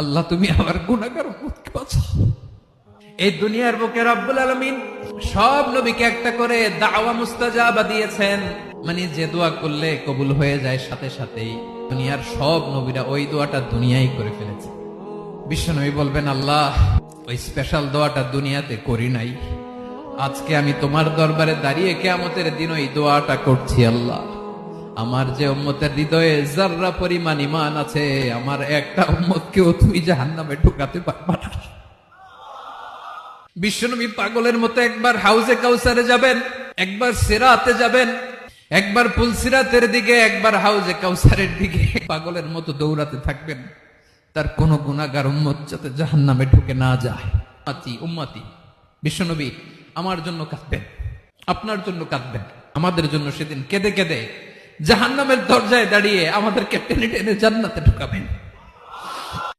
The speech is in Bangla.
আল্লাহ তুমি আমার গুনাহগার উম্মতকে বাঁচাও। এই দুনিয়ার বুকে রব্বুল আলামিন সব নবীকে একটা করে দাওয়া মুস্তাজাবা দিয়েছেন, মানে যে দোয়া করলে কবুল হয়ে যায় সাথে সাথেই। দুনিয়ার সব নবীরা ওই দোয়াটা দুনিয়ায় করে ফেলেছে। বিশ্বনবী বলবেন, আল্লাহ ওই স্পেশাল দোয়াটা দুনিয়াতে করি নাই, আজকে আমি তোমার দরবারে দাঁড়িয়ে কিয়ামতের দিন ওই দোয়াটা করছি। আল্লাহ আমার যে উম্মতের হৃদয়ে যাররা পরিমাণ ঈমান আছে, আমার একটা উম্মতকেও তুমি জাহান্নামে ঢুকাতে পারবা না। বিশ্বনবী পাগলের মতো একবার হাউজে কাউসারে যাবেন, একবার সিরাতে যাবেন, একবার পুলসিরাতের দিকে, একবার হাউজে কাউসারের দিকে, পাগলের মতো দৌড়াতে থাকবেন, তার কোন গুনাহগার উম্মত যাতে জাহান্নামে ঢুকে না যায়। উম্মতি বিশ্বনবী আমার জন্য কাঁদবেন, আপনার জন্য কাঁদবেন, আমাদের জন্য সেদিন কেঁদে কেঁদে জাহান্নামের দরজায় দাঁড়িয়ে আমাদেরকে টেনে টেনে জান্নাতে ঢুকাবেন।